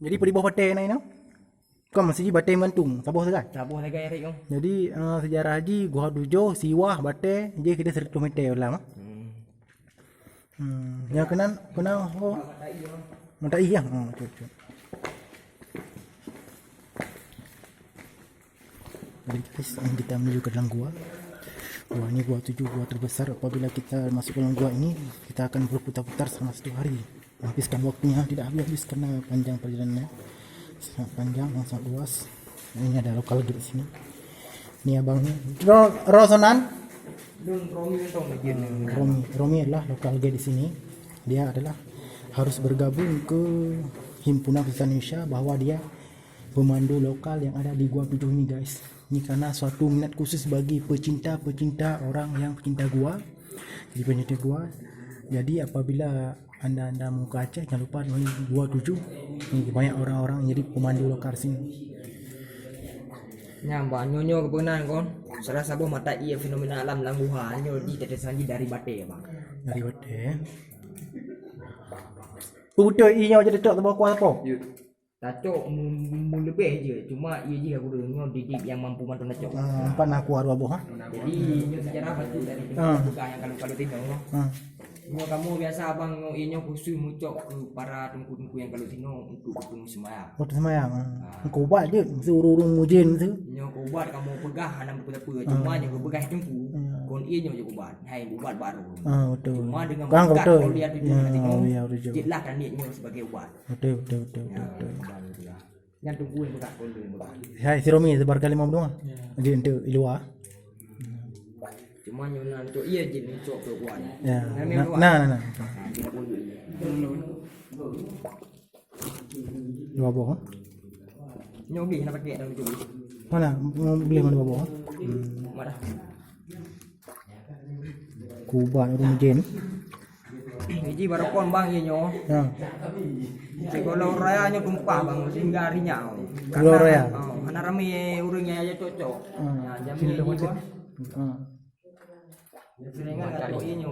Jadi peribah batai naik no. Kau masih batai mentung, sabah sekat. Sabuh lagi air kau. Jadi sejarah haji gua dujo siwah batai je kita 100 meter lah. Yang kenal oh. Mata iya. Betul. Jadi guys, kita menuju ke dalam gua. Gua ini gua 7, gua terbesar. Apabila kita masuk ke dalam gua ini, kita akan berputar-putar selama 1 hari. Habiskan waktunya tidak habis karena panjang perjalanannya. Sangat panjang, sangat luas. Ini ada lokal di sini. Ini abangnya. Rosonan. Romi adalah lokal di sini. Dia adalah harus bergabung ke Himpunan Peserta Indonesia bahwa dia pemandu lokal yang ada di Gua 7 ini guys. Ini karena suatu minat khusus bagi pecinta orang yang pecinta gua. Jadi pecinta gua. Jadi apabila anda mau ke Aceh, jangan lupa di Gua 7. Ini banyak orang-orang jadi pemandu lokal sini. Nyambah nyonyo kebenaran kon. Salah sabuh mata iya fenomena alam langguha nyo di tetesan dari batai bang. Dari batai. Betul inya jadi tok bawah kuasa apa? Tacok lebih je, cuma ia je aku dengar didik yang mampu mantu nacok. Empat nak kuat dua boh. Jadi nyo sejarah batu dari buka yang kalau tidak no. Kamu biasa abang inyo khusus mucok ke para tungku-tungku yang kalau tino untuk bertemu sembahyang. Waktu sembahyang. Kau buat je suruh mujin tu. Nyo kau buat kamu pegah anak berapa cuma nyo kau pegah tungku. Kon inyo je kau buat. Hai buat baru. Betul. Cuma dengan kau betul. Kau lihat tujuan tino. Betul. Jitlah kan nyo sebagai ubat. Betul. Yang tunggu yang pegah kau dulu pegah. Hai si Romi sebar kali mau doang. Jadi untuk luar. Cuma nyonan tu iya je cok ke kuat. Ya. Nah. Dua boh. Nyobi nak pakai dalam tu. Mana mau beli mana dua boh? Marah. Kuban rumah jen. Ini baru kon bang ye nyo. Ya. Kalau raya nyo tumpah bang sehingga harinya. Kalau raya. Karena rame urungnya aja cocok. Jam ini kon. Seringan kata inyo.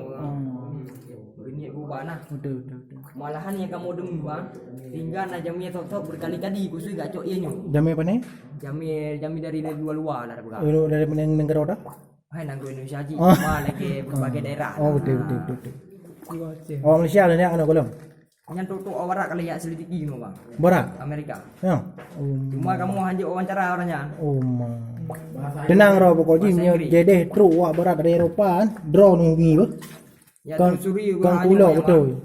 Ini ubah Betul. Malahan yang kamu dengar bang, hingga na jamnya tok berkali-kali khusus gak cok inyo. Jami apa nih? Jami dari luar lah bukan. Dari mana negara dah? Hai nang Indonesia haji, lagi berbagai daerah. Betul. Malaysia lah ni anak golong. Yang tutup orang kali ya selidiki no bang. Barat. Amerika. Ya. Cuma kamu hanya wawancara orangnya. Tenang roh pokoknya jadi truk wak berat dari Eropah kan draw nungi tu Ya kan suri kan pulau betul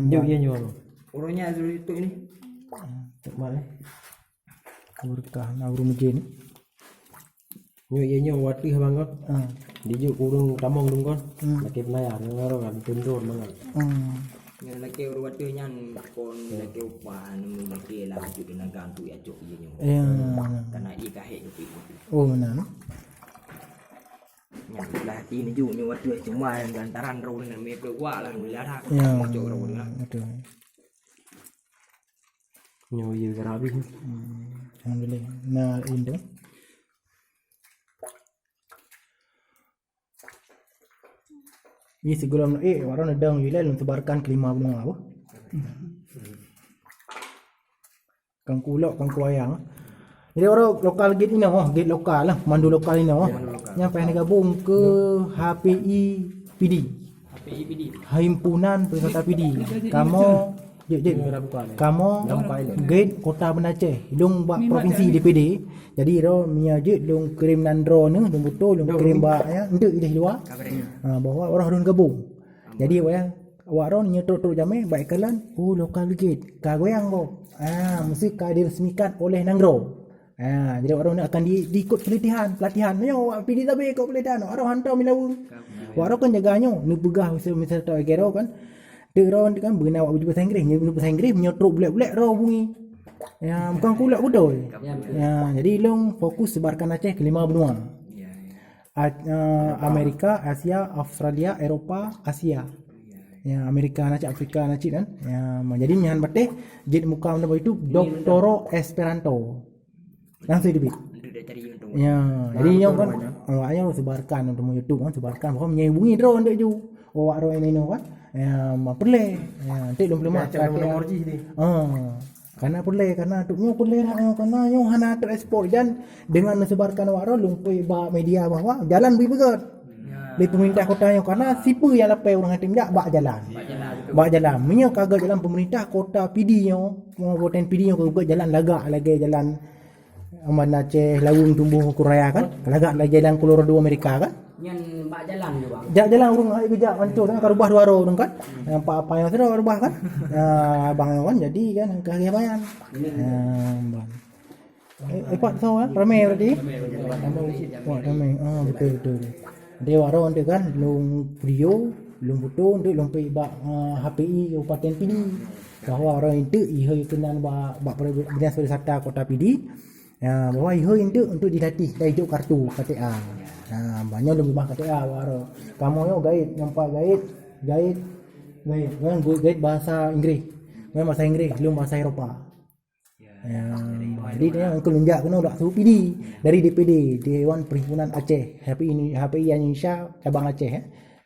dia nyuruh orangnya suri itu ini tak balik berkah nauru meje ni nyo wati bang kon di kurung tamong dong kon laki pelayar ngaro kan tundur banget yang laki urut tu nyan kon laki upan laki lah tu dengan gantu ya cok dia nyo karena ia kahit tu mana yang belah hati ni juga nyo waktu cuma yang gantaran roh dengan mereka gua lah melihat hak cok roh lah betul nyo ye garabi alhamdulillah nah Indo ini sebelum orang nedang wilayah sebarkan ke 5 benua apa kang kulok kang kuayang jadi orang lokal gate ini gate lokal lah mandu lokal ini yang pengen gabung ke HPI PD Himpunan Peserta PD kamu gate Kota Banda Aceh dong buat provinsi DPD jadi ro mia je dong kirim nandro ni dong betul dong kirim ba ya untuk ide luar bahwa orang harus gabung jadi awak ro nyetok jame baik kalan lokal gate kagoyang go mesti diresmikan oleh Nanggro jadi orang akan diikut pelatihan yo PD tapi ikut pelatihan orang hantar milau orang kan jaganya ni pegah misal tak gero kan Ron kan bena awak bahasa Inggeris, bahasa Inggeris menyotrok bulat-bulat roh bunyi. Ya, bukan kulak betul. Ya, jadi long fokus sebarkan Aceh ke 5 benua. Amerika, Asia, Australia, Eropah, Asia. Ya, Amerika Aceh, Afrika Aceh kan. Ya, jadi nyan bateh jid muka nama itu Doktoro Esperanto. Langsung dibit. Ya, jadi yang kan awaknya sebarkan untuk YouTube kan sebarkan bahawa menyambungi drone dia ju. Awak roh ini no kan. Ya, perle. Ya, nanti belum mak. Cara nomor ni. Karena boleh, karena tuknya boleh lah, karena yang hana terekspor dan dengan mensebarkan waro lumpai ba media bahwa jalan lebih berat. Di pemerintah kota yang karena siapa yang lapai orang hatim jak bak jalan. Bak jalan. Minyak kagak jalan pemerintah kota PD yang mau voten PD yang kagak jalan lagak lagi jalan Aman Aceh Lawung tumbuh Kuraya kan. Lagak lagi jalan Colorado Amerika kan. Yang bak jalan tu bang. Jak jalan urung ai bijak mancur kan karubah dua ro kan. Yang apa yang sudah karubah kan. Bang kan jadi kan kagak bayan. Bang. Pak tahu kan ramai berarti. Wah ramai. Betul. Dia waro ande kan lung Priyo, lung Buto ande lung pai ba HPI Kabupaten PD. Bahwa orang itu ihoi kenan ba Dinas Pariwisata Kota PD. Ya, bahwa ihoi itu untuk dilatih dari hidup kartu KTA. Nah, banyak lebih bah KTA waro. Kamu yo guide, nampak guide kan guide bahasa Inggris. Bukan bahasa Inggris, belum bahasa Eropa. Ya, jadi dia kelunjak kena udah suruh PD dari DPD Dewan Perhimpunan Aceh HPI Indonesia cabang Aceh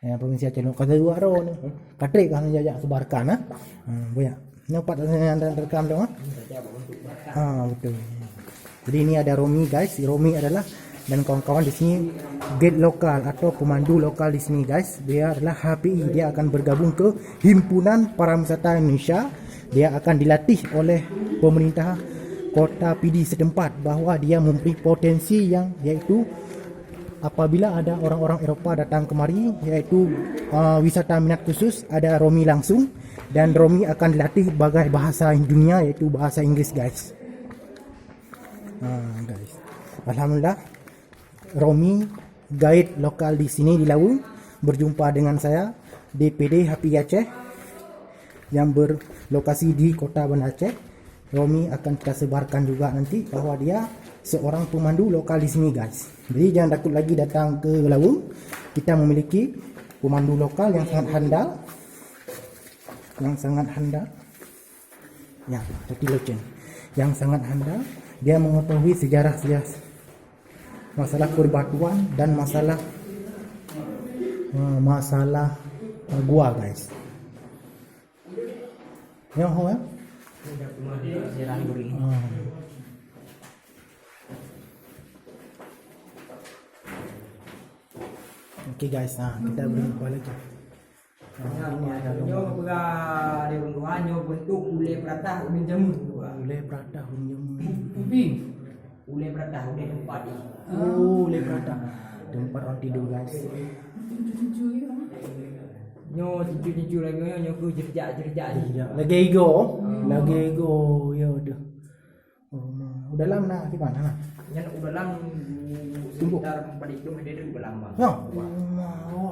ya provinsi Aceh kata dua ro ni katrik kan jajak sebarkan banyak nampak dan rekam dong betul. Jadi ini ada Romi guys. Romi adalah dan kawan-kawan di sini guide lokal atau pemandu lokal di sini guys. Dia adalah HPI, dia akan bergabung ke Himpunan Pariwisata Indonesia. Dia akan dilatih oleh pemerintah kota PD setempat bahwa dia mempunyai potensi yang yaitu apabila ada orang-orang Eropah datang kemari yaitu wisata minat khusus ada Romi langsung dan Romi akan dilatih bagai bahasa dunia yaitu bahasa Inggris guys. Guys. Alhamdulillah Romi guide lokal di sini di Lawung berjumpa dengan saya DPD HPI Aceh yang berlokasi di Kota Banda Aceh. Romi akan kita sebarkan juga nanti bahwa dia seorang pemandu lokal di sini guys. Jadi jangan takut lagi datang ke Lawung. Kita memiliki pemandu lokal yang sangat handal. Ya, Tati Locen. Yang sangat handal. Dia mengetahui sejarah masalah perbatuan dan masalah gua guys. Yang ho ya? Oke guys, kita berjumpa lagi. Ini ada Nyo pega di runtuhan nyo bentuk ule peratah ubin jamu. Ule Prata Hunjung. Ule peratah ule tempat. Ule Prata. Tempat orang tidur guys. Nyo cucu-cucu lagi nyo ku jerjak ni. Lagi ego. Ya udah. Udah lama nak di mana? Nyan udah lam sekitar 4 km dari udah lama. Ya.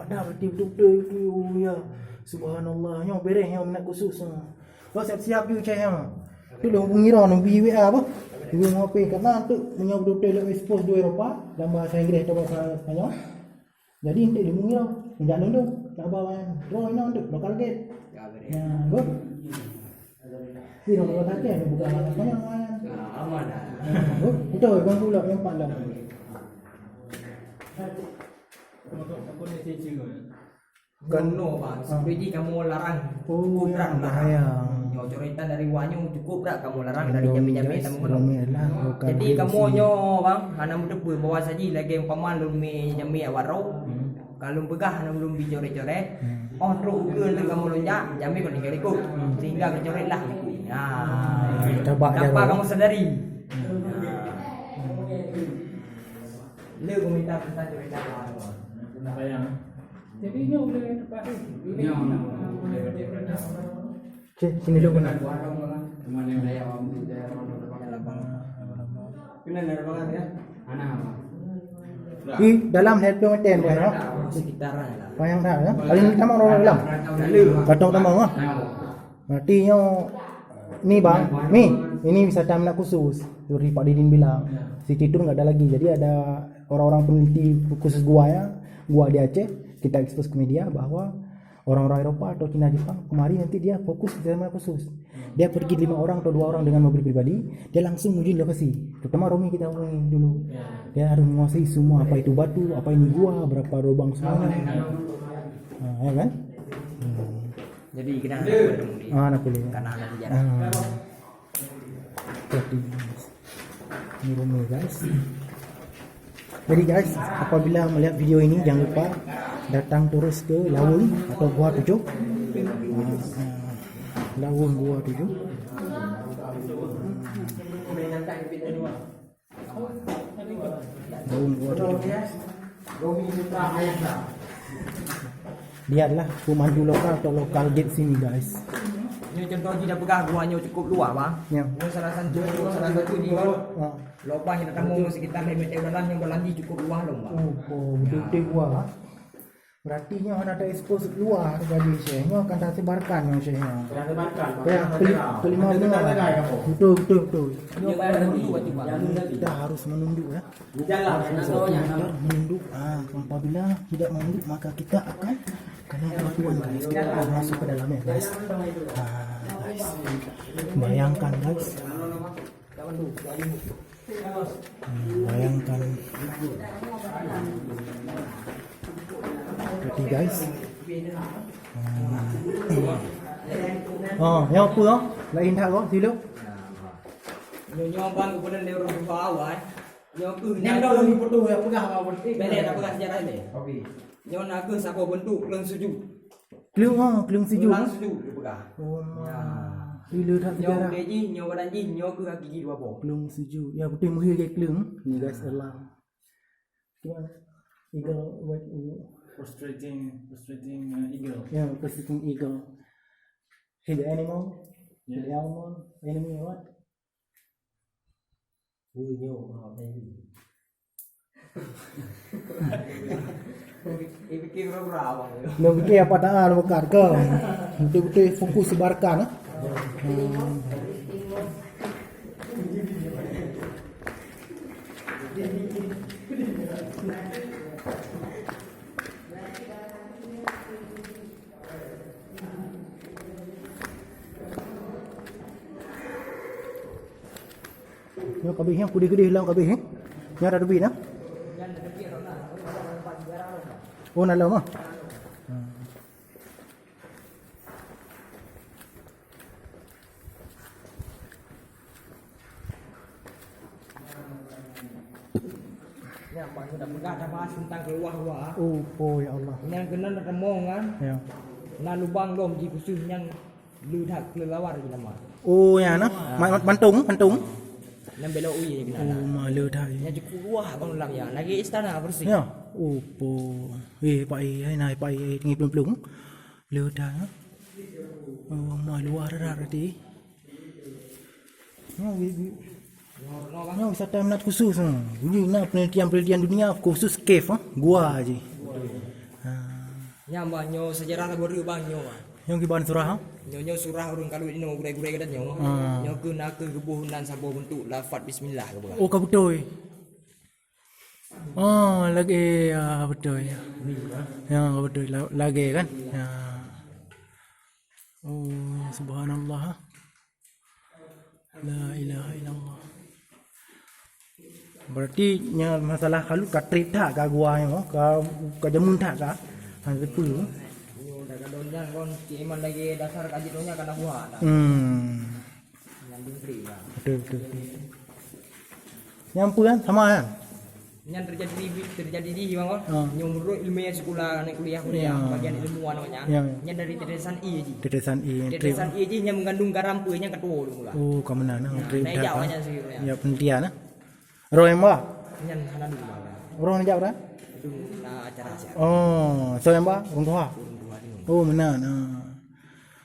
Dah berarti betul-betul ya. Subhanallah. Yang bereh yang minat khusus. Siap-siap dia cai yang. Tu dah mengira nak pergi WA apa? Dia mau apa? Karena tu punya betul-betul expose di Eropah dalam bahasa Inggeris atau bahasa Spanyol. Jadi nanti dia mengira. Menjak dulu. Tak bawa yang. Draw ini untuk lokal gate. Ya, good. Ini kalau tak ada bukan bahasa Spanyol. Aman dah. Betul, bang pula yang pandang. Gono bang, seperti kamu larang. Ya, bahaya. Nyo coretan dari wanyu cukup tak kamu larang dari jami-jami tamu kono. Jadi Jadi kamu nyo bang, hana muda pun bawa saja lagi umpama lumi jami awaro. Kalau begah hana belum dicoret-coret. Oh terus ke kamu lonjak, jami kau tinggal ikut. Sehingga kecoret lah. Tanpa kamu sadari. Lu kau minta pesan coretan lah. Jadi ini boleh tempat ini. Sini dulu kena. Di dalam headphone meten dia no. Sekitaran lah. Payang dah ya. Paling utama orang dalam. Katong utama ah. Berarti yo ni bang, ini wisata minat khusus. Seperti Pak Didin bilang, City Tour enggak ada lagi. Jadi ada orang-orang peneliti khusus gua di Aceh. Kita expose ke media bahwa orang-orang Eropah atau Cina Jepang kemari nanti dia fokus di dalam khusus. Dia pergi 5 orang atau 2 orang dengan mobil pribadi, dia langsung menuju lokasi. Terutama Romi kita hubungi dulu. Dia harus menguasai semua apa itu batu, apa ini gua, berapa lubang semuanya. Ya kan? Jadi kita nak ketemu dia. Nak boleh. Karena ada sejarah. Jadi ini rumah guys. Jadi guys, apabila melihat video ini jangan lupa datang terus ke Lawun atau Gua 7. Lawun Gua 7. Lawun Gua 7. Lihatlah pemandu lokal atau lokal gate sini guys. Ini contoh tidak pegah guanya cukup luas bang. Ya. Ini salah satu ni kan. Lubang yang ketemu sekitar 2 meter dalam yang berlandi cukup luas loh bang. Oh, betul-betul gua. Berarti nya ada expose luar bagi saya. Nya akan tersebarkan yang saya. Ya, kelima betul. Ini bayar dulu wajib bang. Kita harus menunduk ya. Jalan Kita menunduk. Apabila tidak menunduk maka kita akan kena bantuan guys. Kita akan masuk ke dalamnya guys. Guys. Bayangkan guys. Bayangkan. Jadi guys. Yang apa tu? Lain tak kau silo? Nyo bang kemudian dia orang buka awal. Nyo ke Yang dah lagi foto yang pegah apa berarti. Bele tak pegah sejarah ni. Okey. Nyo nak ke siapa bentuk kelang sejuk. Kelung sejuk. Kelang sejuk dia pegah. Oh. Bila tak Nyo sejarah. deji, nyo badan ji, nyo ke kaki gigi dua bo. Kelung sejuk. Ya betul muhir ke kelung. Ni guys alam. Gimana? Eagle white Frustrating eagle. yeah, prostituting eagle. Hey, the animal. The animal. Enemy what? Fikir berapa bang? Lo fikir apa tak lo bukan ke? Betul-betul fokus sebarkan ah. Yo kabeh yang gede-gede hilang kabeh eh. Yang ada duit ah. Oh nak lama. Ya, bang sudah pegah dah bahas tentang keluar-luar. Oh ya Allah. Yang kena nak remong kan. Ya. Nah lubang dom ji khusus yang ludah kelelawar je nama. Oh ya nah. Mantung. Yang belok uye je kena. Oh malu dah. Yang cukup luah bang dalam ya. Lagi istana bersih. Ya. Oh po. Pak ai nai pak ai ngi plung-plung. Lu dah. Oh malu ada tadi. Yang wisata minat khusus. Ini nak penelitian dunia khusus cave gua aje. Yang bang nyo sejarah lagu bang nyo. Yang kiban surah. Nyo surah urang kalau ini gurai-gurai kedat nyo. Nyo ke nak ke gebuhunan sabo bentuk lafaz bismillah ke bukan. Oh kau betul. Oh lagi betul ya. Ya betul lagi kan. Ya. Oh subhanallah. La ilaha illallah. Berarti nya masalah kalau ka trip tak ka gua yang ka jamun tak ka. Han betul. Nyo dah kadonnya kon iman lagi dasar kaji donya kana buah. Yang dingri bang. Betul. Yang puan sama kan? Yang terjadi di bang kon. Nyo menurut ilmiah sekolah naik kuliah bagian ilmuwan namanya. Yang dari tetesan I ji. Tetesan I. Tetesan I ji yang mengandung garam punya ketua dulu lah. Oh, kamu mana trip Naik tak? jauh aja sih. Ya penelitian ah. Roh yang ba? Yang sana dulu bang. Orang jauh dah? Itu nah acara sih. Oh, so yang ba? Orang tua. Oh, mana?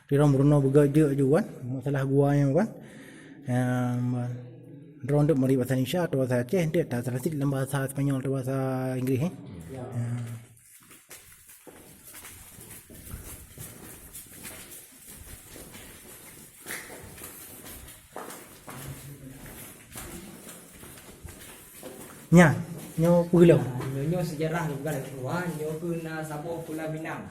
Di orang Bruno begaja juga kan. Masalah gua yang kan. Drone tu mari bahasa Indonesia atau bahasa Aceh, dia tak terasi dalam bahasa Spanyol atau bahasa Inggeris eh. Nya, nyo pulau. Nyo sejarah ni bukan keluar, nyo ke na Sabah Pulau Pinang.